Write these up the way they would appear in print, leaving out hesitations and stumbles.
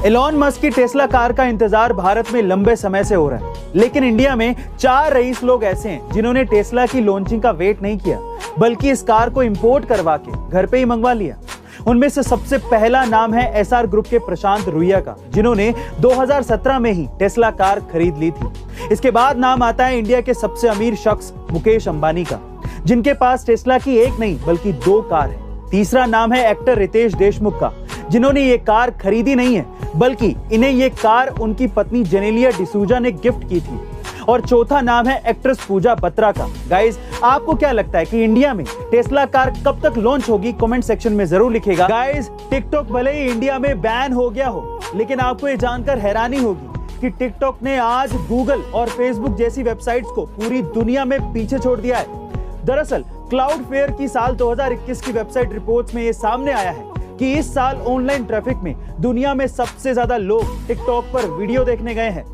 Elon Musk की Tesla car का इंतजार भारत में लंबे समय से हो रहा है, लेकिन इंडिया में 4 रईस लोग ऐसे हैं जिन्होंने टेस्ला की लॉन्चिंग का वेट नहीं किया, बल्कि इस कार को इंपोर्ट करवा के घर पे ही मंगवा लिया। उनमें से सबसे पहला नाम है एसआर ग्रुप के प्रशांत रुइया का, जिन्होंने 2017 में ही टेस्ला कार खरीद ली थी। इसके बाद नाम आता है इंडिया के सबसे अमीर शख्स मुकेश अंबानी का, जिनके पास टेस्ला की एक नहीं बल्कि 2 कार है। तीसरा नाम है एक्टर रितेश देशमुख का, जिन्होंने ये कार खरीदी नहीं है, बल्कि इन्हें ये कार उनकी पत्नी जेनेलिया डिसूजा ने गिफ्ट की थी। और चौथा नाम है एक्ट्रेस पूजा बत्रा का। गाइस, आपको क्या लगता है कि इंडिया में टेस्ला कार कब तक लॉन्च होगी? कमेंट सेक्शन में जरूर लिखिएगा। गाइस, टिकटॉक भले ही इंडिया में बैन हो गया हो, लेकिन आपको ये जानकर हैरानी होगी कि टिकटॉक ने आज गूगल और फेसबुक जैसी वेबसाइट्स को पूरी दुनिया में पीछे छोड़ दिया है। दरअसल क्लाउडफेयर की साल 2021 की वेबसाइट रिपोर्ट्स में ये सामने आया है कि इस साल ऑनलाइन ट्रैफिक में दुनिया में सबसे ज्यादा लोग टिकटॉक पर वीडियो देखने गए हैं,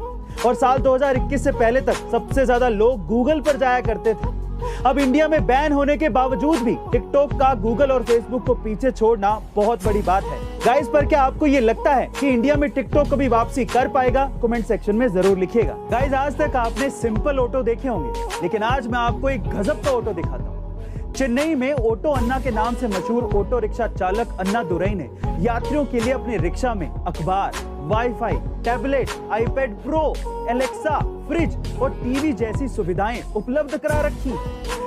और साल 2021 से पहले तक सबसे ज्यादा लोग गूगल पर जाया करते थे। अब इंडिया में बैन होने के बावजूद भी टिकटॉक का गूगल और फेसबुक को पीछे छोड़ना बहुत बड़ी बात है। गाइस, पर क्या आपको ये लगता है कि इंडिया में टिकटॉक कभी वापसी कर पाएगा? कमेंट सेक्शन में जरूर लिखिएगा। गाइस, आज तक आपने सिंपल ऑटो देखे होंगे, लेकिन आज मैं आपको एक गजब का ऑटो दिखाता हूँ। चेन्नई में ऑटो अन्ना के नाम से मशहूर ऑटो रिक्शा चालक अन्ना दुरई ने यात्रियों के लिए अपने रिक्शा में अखबार, wifi, tablet, iPad pro, Alexa, fridge और टीवी जैसी सुविधाएं उपलब्ध करा रखी,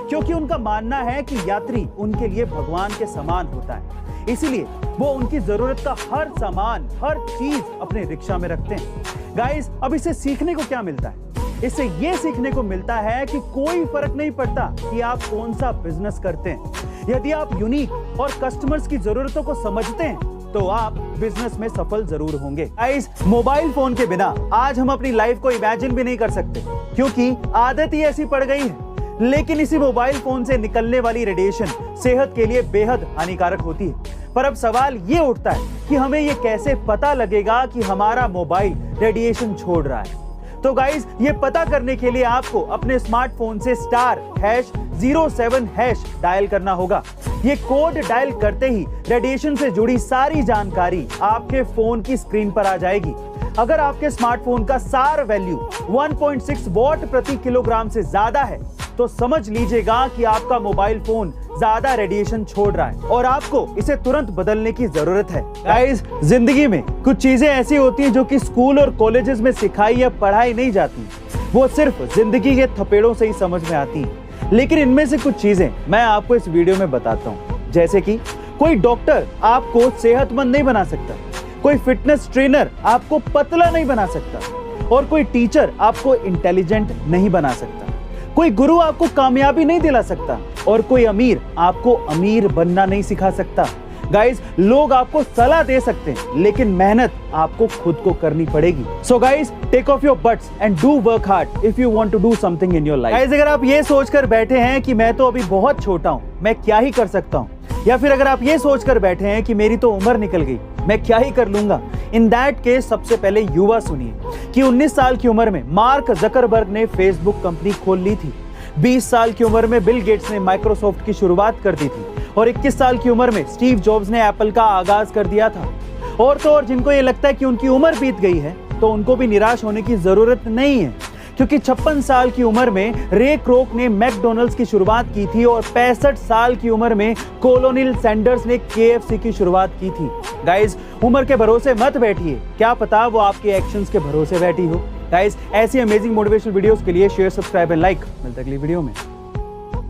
क्योंकि उनका मानना है कि यात्री उनके लिए भगवान के समान होता है। इसीलिए वो उनकी जरूरत का हर सामान, हर चीज अपने रिक्शा में रखते हैं। गाइस, अब इससे सीखने को क्या मिलता है? इससे ये सीखने को मिलता है कि कोई फर्क नहीं पड़ता कि आप कौन सा बिजनेस करते हैं। यदि आप यूनिक और कस्टमर्स की जरूरतों को समझते हैं, तो आप बिजनेस में सफल जरूर होंगे। गाइस, मोबाइल फोन के बिना आज हम अपनी लाइफ को इमेजिन भी नहीं कर सकते, क्योंकि आदत ही ऐसी पड़ गई है। लेकिन इसी मोबाइल फोन से निकलने वाली रेडिएशन सेहत के लिए बेहद हानिकारक होती है। पर अब सवाल ये उठता है कि हमें ये कैसे पता लगेगा कि हमारा मोबाइल रेडिएशन छोड़ रहा है? तो गाइस, ये पता करने के लिए आपको अपने स्मार्टफोन से *#07# डायल करना होगा। ये कोड डायल करते ही रेडिएशन से जुड़ी सारी जानकारी आपके फोन की स्क्रीन पर आ जाएगी। अगर आपके स्मार्टफोन का SAR वैल्यू 1.6 वॉट प्रति किलोग्राम से ज्यादा है, तो समझ लीजिएगा कि आपका मोबाइल फोन ज्यादा रेडिएशन छोड़ रहा है और आपको इसे तुरंत बदलने की जरूरत है। गाइस, जिंदगी में कुछ चीजें ऐसी होती हैं जो कि स्कूल और कॉलेजेस में सिखाई या पढ़ाई नहीं जाती, वो सिर्फ जिंदगी के थपेड़ों से ही समझ में आती हैं। लेकिन इनमें से कुछ चीजें मैं आपको इस वीडियो में बताता हूँ, जैसे कि कोई डॉक्टर आपको सेहतमंद नहीं बना सकता, कोई फिटनेस ट्रेनर आपको पतला नहीं बना सकता, और कोई टीचर आपको इंटेलिजेंट नहीं बना सकता, कोई गुरु आपको कामयाबी नहीं दिला सकता, और कोई अमीर आपको अमीर बनना नहीं सिखा सकता। गाइस, लोग आपको सलाह दे सकते हैं, लेकिन मेहनत आपको खुद को करनी पड़ेगी। So guys, take off your butts and do work hard if you want to do something in your life. Guys, अगर आप ये सोचकर बैठे हैं कि मैं तो अभी बहुत छोटा हूँ, मैं क्या ही कर सकता हूँ, या फिर अगर आप ये सोचकर बैठे हैं कि मेरी तो उम्र निकल गई, मैं क्या ही कर लूंगा, इन दैट केस सबसे पहले युवा सुनिए कि 19 साल की उम्र में मार्क जकरबर्ग ने फेसबुक कंपनी खोल ली थी। 20 साल की उम्र में बिल गेट्स ने माइक्रोसॉफ्ट की शुरुआत कर दी थी, और 21 साल की उम्र में स्टीव जॉब्स ने एप्पल का आगाज कर दिया था। और तो और जिनको ये लगता है कि उनकी उम्र बीत गई है, तो उनको भी निराश होने की जरूरत नहीं है, क्योंकि 56 साल की उम्र में रे क्रोक ने मैकडॉनल्ड्स की शुरुआत की थी, और 65 साल की उम्र में कोलोनिल सैंडर्स ने KFC की शुरुआत की थी। गाइस, उम्र के भरोसे मत बैठिए, क्या पता वो आपके एक्शंस के भरोसे बैठी हो। गाइस, ऐसी अमेजिंग मोटिवेशनल वीडियोस के लिए शेयर, सब्सक्राइब एंड लाइक। मिलते हैं अगली वीडियो में।